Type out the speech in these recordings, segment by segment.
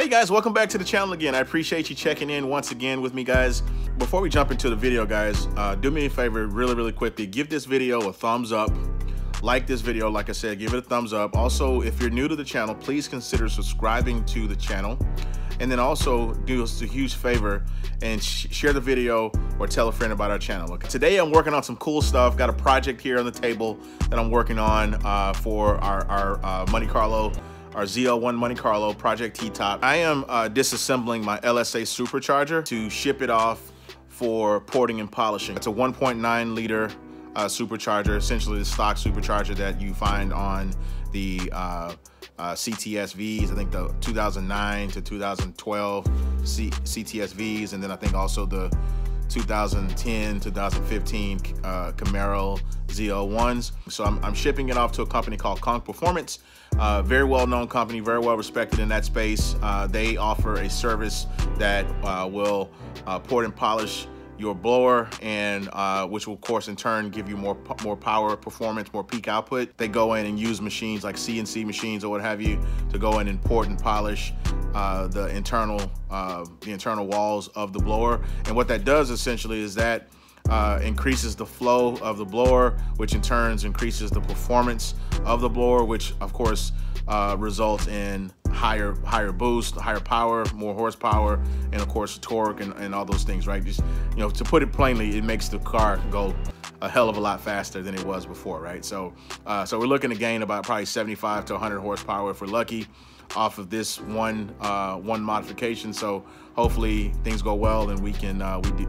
Hey guys, welcome back to the channel again. I appreciate you checking in once again with me, guys. Before we jump into the video, guys, do me a favor really quickly. Give this video a thumbs up. Like this video, like I said, give it a thumbs up. Also, if you're new to the channel, please consider subscribing to the channel. And then also do us a huge favor and share the video or tell a friend about our channel. Okay, today I'm working on some cool stuff. Got a project here on the table that I'm working on for our Monte Carlo, our ZL1 Monte Carlo Project T-Top. I am disassembling my LSA supercharger to ship it off for porting and polishing. It's a 1.9 liter supercharger, essentially the stock supercharger that you find on the CTSVs. I think the 2009 to 2012 CTSVs, and then I think also the 2010, 2015 Camaro ZL1s. So I'm shipping it off to a company called Conk Performance. Very well-known company, very well respected in that space. They offer a service that will port and polish your blower, and which will of course in turn give you more power, performance, more peak output. They go in and use machines like CNC machines or what have you to go in and port and polish the internal walls of the blower. And what that does essentially is that increases the flow of the blower, which in turn increases the performance of the blower, which of course results in higher boost, higher power, more horsepower, and of course torque and all those things, right? Just, you know, to put it plainly, it makes the car go a hell of a lot faster than it was before, right? So so we're looking to gain about probably 75 to 100 horsepower if we're lucky off of this one modification. So hopefully things go well and we can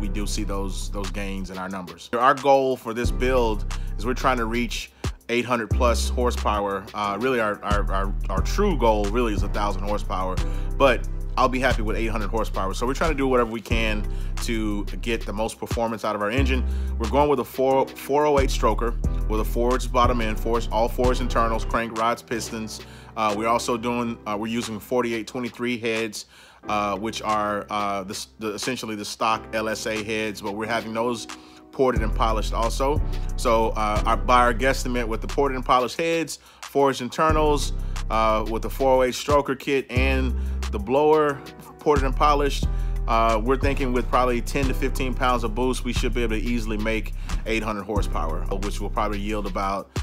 we do see those gains in our numbers. Our goal for this build is we're trying to reach 800 plus horsepower. Really our true goal really is 1,000 horsepower, but I'll be happy with 800 horsepower. So we're trying to do whatever we can to get the most performance out of our engine. We're going with a 408 stroker with a forged bottom end, all forged internals, crank rods, pistons. We're also doing, we're using 4823 heads, which are essentially the stock LSA heads, but we're having those ported and polished also. So by our guesstimate with the ported and polished heads, forged internals, with the 408 stroker kit and the blower ported and polished, we're thinking with probably 10 to 15 pounds of boost, we should be able to easily make 800 horsepower, which will probably yield about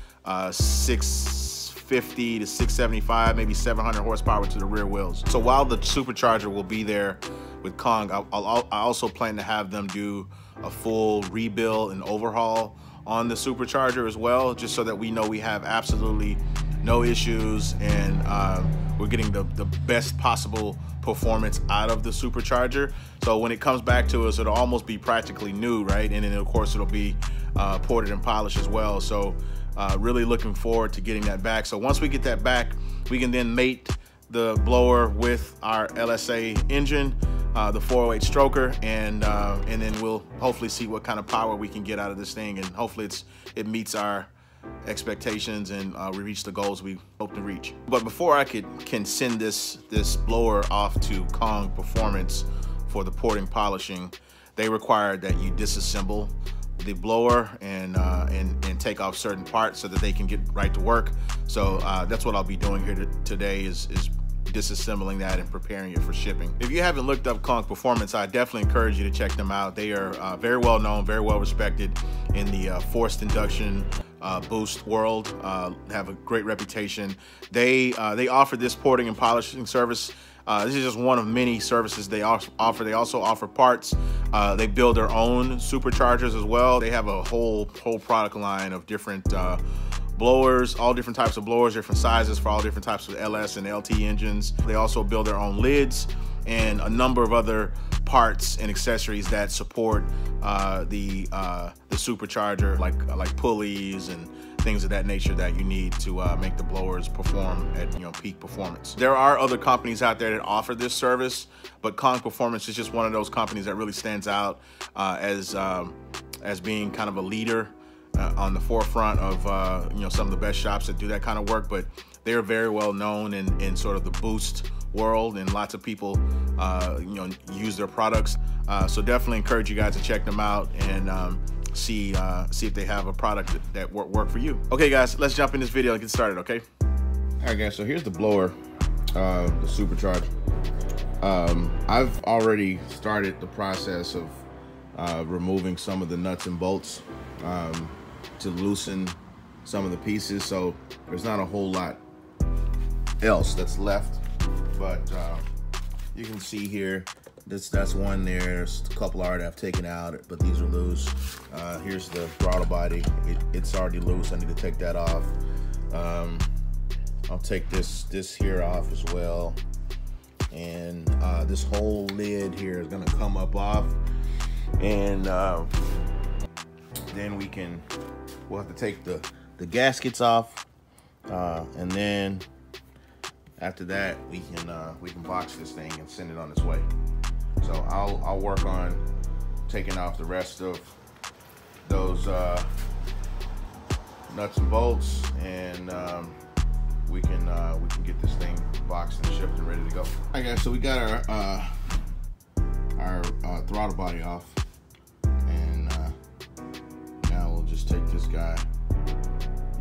650 to 675, maybe 700 horsepower to the rear wheels. So while the supercharger will be there with Kong, I also plan to have them do a full rebuild and overhaul on the supercharger as well, just so that we know we have absolutely no issues and we're getting the best possible performance out of the supercharger. So when it comes back to us, it'll almost be practically new, right? And then of course it'll be ported and polished as well. So really looking forward to getting that back. So once we get that back, we can then mate the blower with our LSA engine, the 408 stroker, and then we'll hopefully see what kind of power we can get out of this thing, and hopefully it meets our expectations and we reach the goals we hope to reach. But before I can send this blower off to Kong Performance for the porting polishing, they require that you disassemble the blower and take off certain parts so that they can get right to work. So that's what I'll be doing here today is disassembling that and preparing it for shipping. If you haven't looked up Conk Performance, I definitely encourage you to check them out. They are very well known, very well respected in the forced induction boost world, have a great reputation. They offer this porting and polishing service. This is just one of many services they offer. They also offer parts. They build their own superchargers as well. They have a whole product line of different blowers, all different types of blowers, different sizes for all different types of LS and LT engines. They also build their own lids and a number of other parts and accessories that support the supercharger, like pulleys and things of that nature that you need to make the blowers perform at peak performance. There are other companies out there that offer this service, but Conk Performance is just one of those companies that really stands out as being kind of a leader on the forefront of some of the best shops that do that kind of work. But they are very well known in sort of the boost world, and lots of people use their products. So definitely encourage you guys to check them out and see if they have a product that work for you. Okay guys, let's jump in this video and get started, okay? All right guys, so here's the blower, the supercharger. I've already started the process of removing some of the nuts and bolts to loosen some of the pieces, so there's not a whole lot else that's left. But you can see here, that's one there. There's a couple already I've taken out, but these are loose. Here's the throttle body. It's already loose. I need to take that off. I'll take this here off as well. And this whole lid here is gonna come up off, and then we'll have to take the gaskets off, and then after that we can box this thing and send it on its way. So I'll work on taking off the rest of those nuts and bolts, and we can get this thing boxed and shipped and ready to go. All right, guys, so we got our throttle body off, and now we'll just take this guy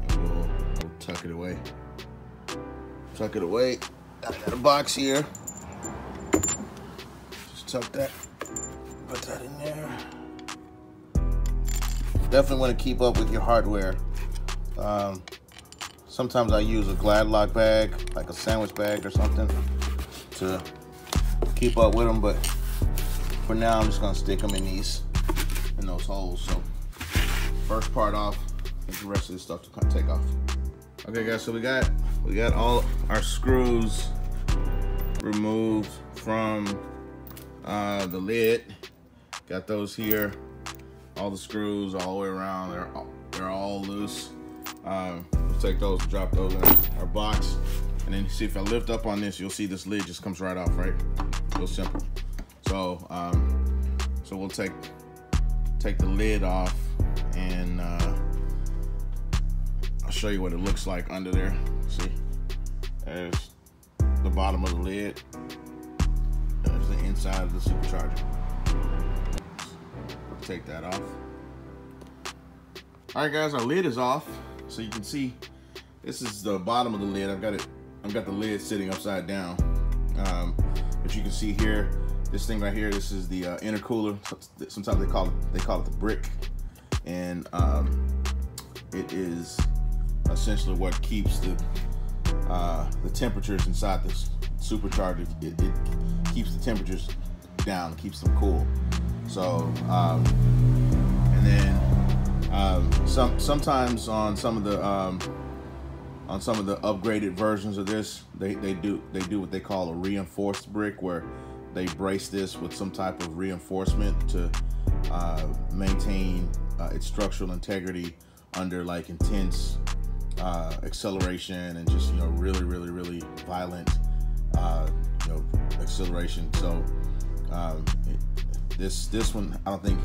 and we'll tuck it away. Tuck it away. I got a box here. Just tuck that, put that in there. Definitely want to keep up with your hardware. Sometimes I use a Glad Lock bag, like a sandwich bag or something, to keep up with them, but for now I'm just gonna stick them in those holes. So first part off, and the rest of this stuff to take off. Okay, guys, so we got all our screws removed from the lid. Got those here, all the screws all the way around. They're all loose. We'll take those and drop those in our box, and then see if I lift up on this, you'll see this lid just comes right off, right? Real simple. So so we'll take the lid off, and I'll show you what it looks like under there. See, there's the bottom of the lid. There's the inside of the supercharger. We'll take that off. All right, guys, our lid is off. So you can see, this is the bottom of the lid. I've got the lid sitting upside down. But you can see here, this thing right here, this is the intercooler. Sometimes they call it the brick, and it is essentially what keeps the temperatures inside this supercharger. It keeps the temperatures down, keeps them cool. So and then sometimes on some of the upgraded versions of this, they do what they call a reinforced brick, where they brace this with some type of reinforcement to maintain its structural integrity under like intense acceleration and just really violent acceleration. So this one I don't think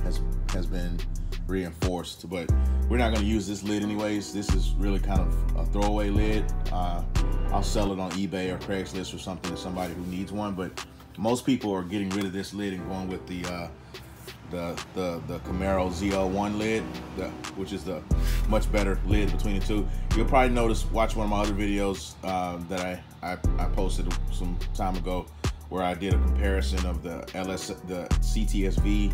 has been reinforced, but we're not going to use this lid anyways. This is really kind of a throwaway lid. I'll sell it on eBay or Craigslist or something to somebody who needs one, but most people are getting rid of this lid and going with the Camaro ZL1 lid, which is the much better lid between the two. You'll probably watch one of my other videos that I posted some time ago, where I did a comparison of the CTSV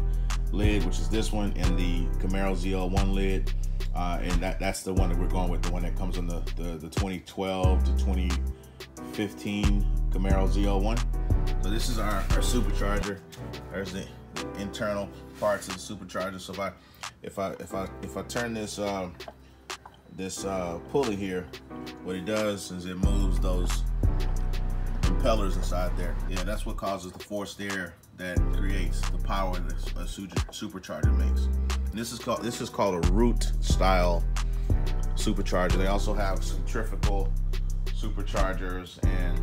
lid, which is this one, and the Camaro ZL1 lid, and that's the one that we're going with, the one that comes on the 2012 to 2015 Camaro ZL1. So this is our supercharger. There's the internal parts of the supercharger. So if I turn this pulley here, what it does is it moves those impellers inside there. Yeah, that's what causes the forced air that creates the power that a supercharger makes. And this is called a root style supercharger. They also have centrifugal superchargers, and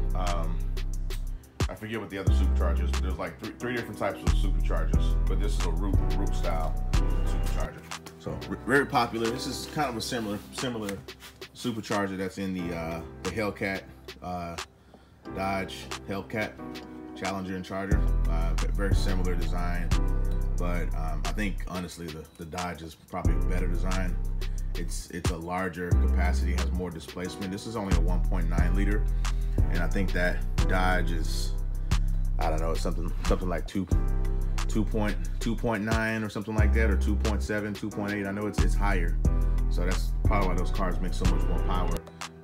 I forget what the other superchargers, but there's like three different types of superchargers, but this is a root style supercharger. So very popular. This is kind of a similar supercharger that's in the Hellcat, Dodge Hellcat, Challenger and Charger. Very similar design, but I think honestly the Dodge is probably a better design. It's a larger capacity, has more displacement. This is only a 1.9 liter, and I think that Dodge is I don't know, it's something like 2.9 or something like that, or 2.7, 2.8. I know it's higher. So that's probably why those cars make so much more power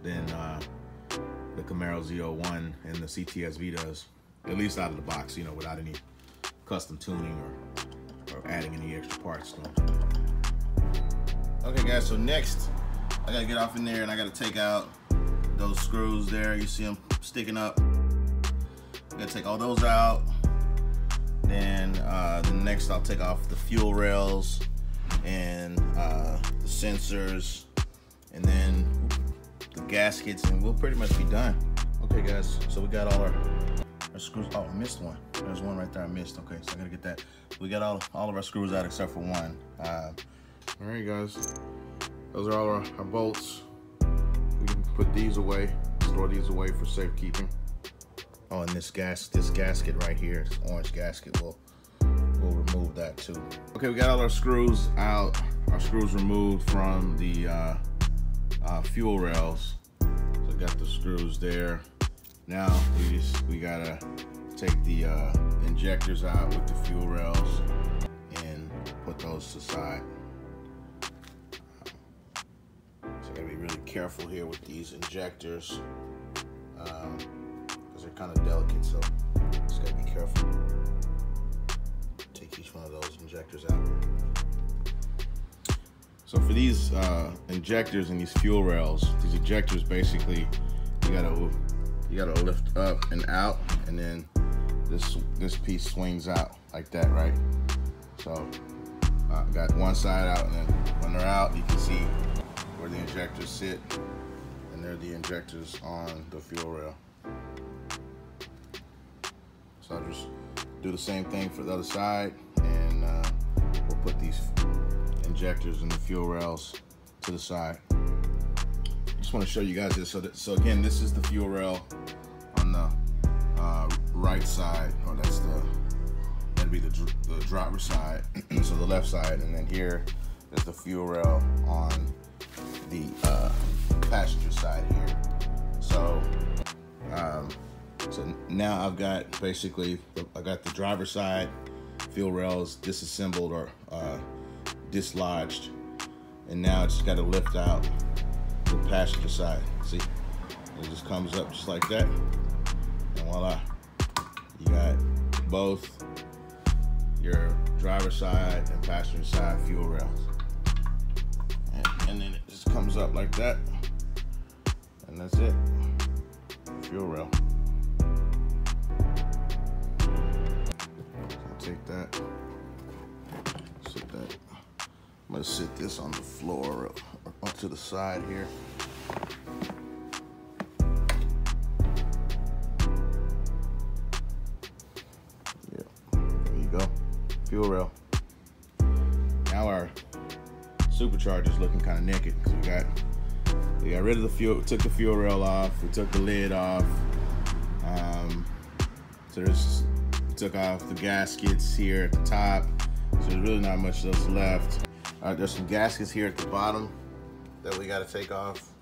than the Camaro ZL1 and the CTSV does, at least out of the box, you know, without any custom tuning or adding any extra parts to them. Okay guys, so next I gotta get off in there and I gotta take out those screws there. You see them sticking up. I gotta take all those out. Then next I'll take off the fuel rails and the sensors, and then the gaskets, and we'll pretty much be done. Okay guys, so we got all our screws. Oh, I missed one. There's one right there I missed. Okay, so I gotta get that. We got all of our screws out except for one. All right guys, those are all our bolts. We can put these away, store these away for safekeeping. Oh, and this gasket right here, this orange gasket, we'll remove that too. Okay, we got all our screws out. Our screws removed from the fuel rails. So we got the screws there. Now we gotta take the injectors out with the fuel rails and put those to the side. So I gotta be really careful here with these injectors because they're kind of delicate, so just gotta be careful. Take each one of those injectors out. So for these injectors and these fuel rails, these injectors basically you gotta lift up and out, and then this piece swings out like that, right? So I got one side out, and then when they're out, you can see where the injectors sit, and they're the injectors on the fuel rail. So I'll just do the same thing for the other side, and we'll put these injectors and the fuel rails to the side. Just want to show you guys this. So again, this is the fuel rail on the right side, or that'd be the driver side. So the left side, and then here is the fuel rail on the passenger side here. So so now I've got basically I got the driver side fuel rails disassembled or dislodged, and now it's got to lift out the passenger side. See, it just comes up just like that, and voila, you got both your driver side and passenger side fuel rails, and then it just comes up like that, and that's it. Fuel rail. So I'll take that, sit that. I'm gonna sit this on the floor or to the side here. Yeah, there you go. Fuel rail. Now our supercharger's looking kind of naked because we got rid of the fuel. We took the fuel rail off. We took the lid off. We took off the gaskets here at the top. So there's really not much else left. There's some gaskets here at the bottom that we got to take off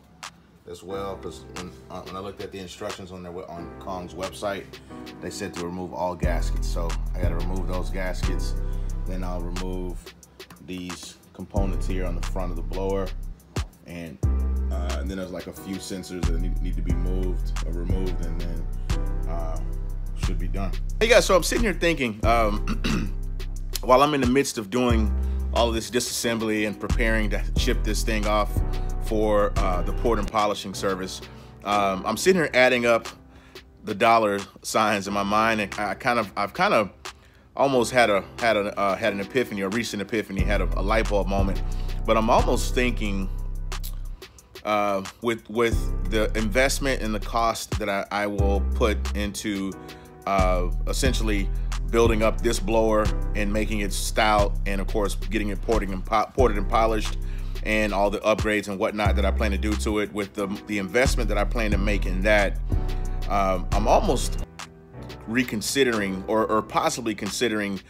as well, because when I looked at the instructions on Kong's website, they said to remove all gaskets. So I got to remove those gaskets. Then I'll remove these components here on the front of the blower, and then there's like a few sensors that need to be removed, and then should be done. Hey guys, so I'm sitting here thinking while I'm in the midst of doing all of this disassembly and preparing to ship this thing off for the port and polishing service, I'm sitting here adding up the dollar signs in my mind, and I've kind of almost had an epiphany, a recent epiphany, had a light bulb moment. But I'm almost thinking with the investment and the cost that I will put into essentially building up this blower and making it stout, and of course getting it ported and polished, and all the upgrades and whatnot that I plan to do to it, with the investment that I plan to make in that, I'm almost reconsidering or possibly considering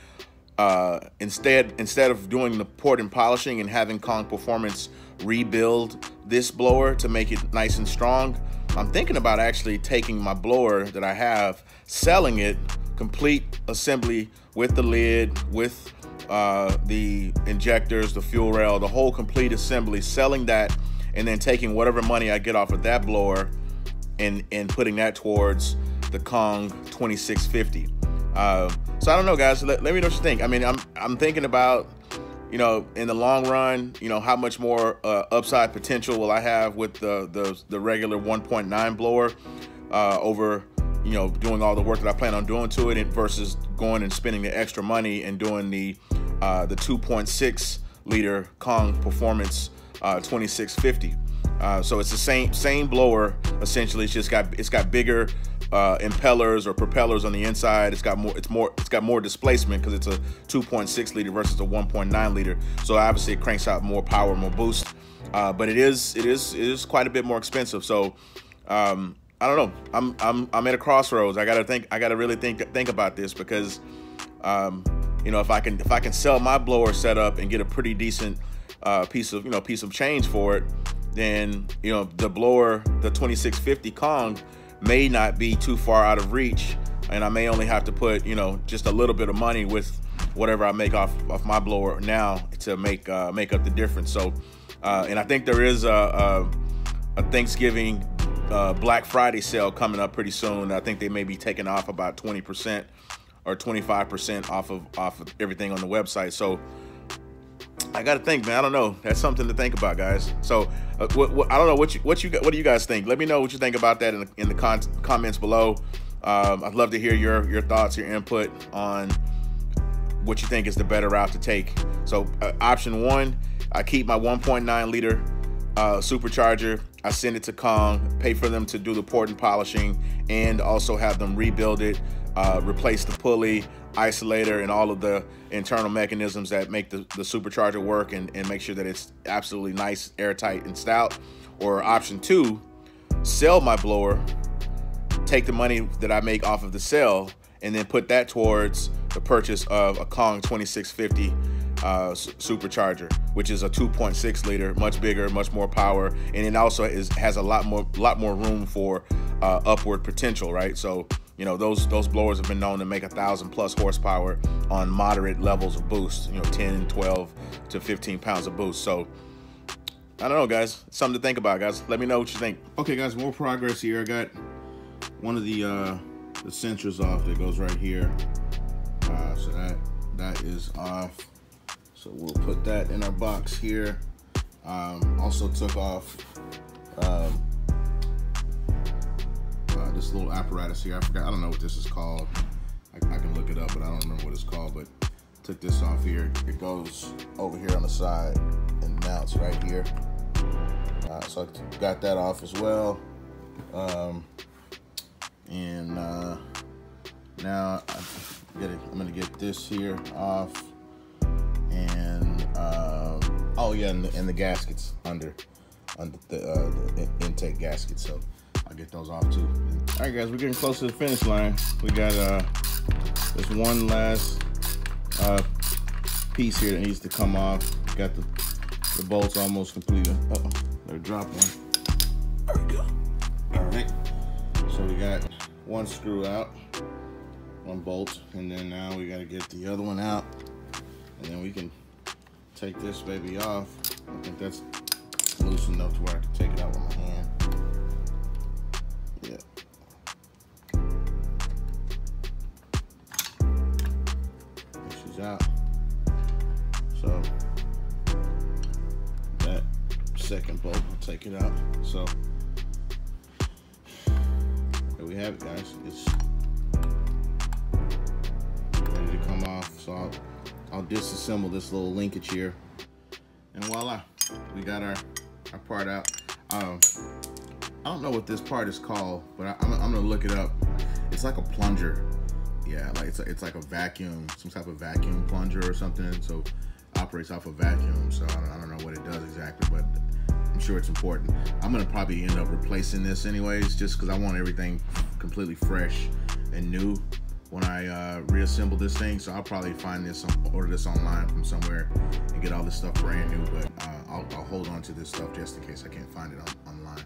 instead of doing the port and polishing and having Kong Performance rebuild this blower to make it nice and strong, I'm thinking about actually taking my blower that I have, selling it, complete assembly with the lid, with the injectors, the fuel rail, the whole complete assembly, selling that, and then taking whatever money I get off of that blower and putting that towards the Kong 2650. So I don't know, guys. Let me know what you think. I mean, I'm thinking about, you know, in the long run, you know, how much more upside potential will I have with the regular 1.9 blower over, you know, doing all the work that I plan on doing to it, versus going and spending the extra money and doing the 2.6 liter Kong Performance 2650. So it's the same blower essentially. It's got bigger impellers or propellers on the inside. It's got more displacement because it's a 2.6 liter versus a 1.9 liter. So obviously it cranks out more power, more boost. But it is quite a bit more expensive. So I don't know. I'm at a crossroads. I gotta really think about this, because you know, if I can sell my blower setup and get a pretty decent piece of change for it, then, you know, the blower, the 2650 Kong, may not be too far out of reach, and I may only have to put, you know, just a little bit of money with whatever I make off my blower now to make up the difference. So and I think there is a Thanksgiving Black Friday sale coming up pretty soon. I think they may be taking off about 20% or 25% off of everything on the website. So I gotta think, man. I don't know. That's something to think about, guys. So I don't know what do you guys think? Let me know what you think about that in the comments below. I'd love to hear your thoughts, your input on what you think is the better route to take. So option one, I keep my 1.9 liter supercharger. I send it to Kong, pay for them to do the port and polishing, and also have them rebuild it, replace the pulley, isolator, and all of the internal mechanisms that make the supercharger work, and make sure that it's absolutely nice, airtight, and stout. Or option two, sell my blower, take the money that I make off of the sale, and then put that towards the purchase of a Kong 2650 supercharger, which is a 2.6 liter, much bigger, much more power, and it also has a lot more room for upward potential, right? So, you know, those blowers have been known to make 1,000+ horsepower on moderate levels of boost, you know, 10, 12 to 15 pounds of boost. So I don't know, guys. It's something to think about, guys. Let me know what you think. Okay, guys, more progress here. I got one of the sensors off that goes right here. So that is off. So we'll put that in our box here. Also took off this little apparatus here. I don't know what this is called. I can look it up, but I don't remember what it's called. But took this off here. It goes over here on the side and mounts right here. So I got that off as well. And now I'm gonna get this here off. And oh yeah, and the gaskets under the intake gasket. So I'll get those off too. All right, guys, we're getting close to the finish line. We got this one last piece here that needs to come off. Got the bolts almost completed. Uh-oh, better drop one. There we go. All right. So we got one screw out, one bolt, and then now we got to get the other one out, and then we can take this baby off. I think that's loose enough to where I can take it out with my hand. Yeah. And she's out. So that second bolt will take it out. So there we have it, guys. It's ready to come off. So I'll disassemble this little linkage here, and voila, we got our part out. I don't know what this part is called, but I'm gonna look it up. It's like a plunger. Yeah, like it's like a vacuum, some type of vacuum plunger or something. So it operates off a vacuum. So I don't know what it does exactly, but I'm sure it's important. I'm gonna probably end up replacing this anyways, just because I want everything completely fresh and new when I reassemble this thing. So I'll probably find this, order this online from somewhere and get all this stuff brand new, but I'll hold on to this stuff just in case I can't find it online.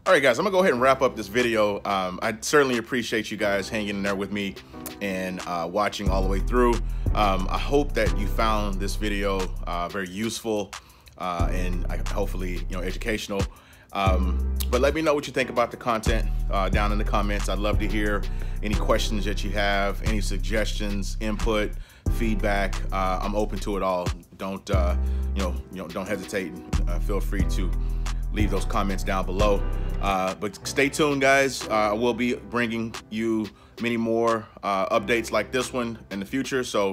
All right, guys, I'm gonna go ahead and wrap up this video. I certainly appreciate you guys hanging in there with me and watching all the way through. I hope that you found this video very useful and hopefully, educational. But let me know what you think about the content down in the comments. I'd love to hear any questions that you have, any suggestions, input, feedback. I'm open to it all. Don't don't hesitate. Feel free to leave those comments down below. But stay tuned, guys. I will be bringing you many more updates like this one in the future. So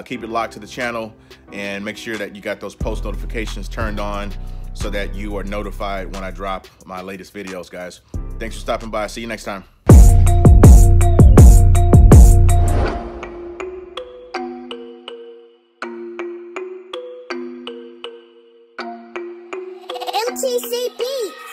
keep it locked to the channel and make sure that you got those post notifications turned on so that you are notified when I drop my latest videos, guys. Thanks for stopping by. See you next time. MTC Beats.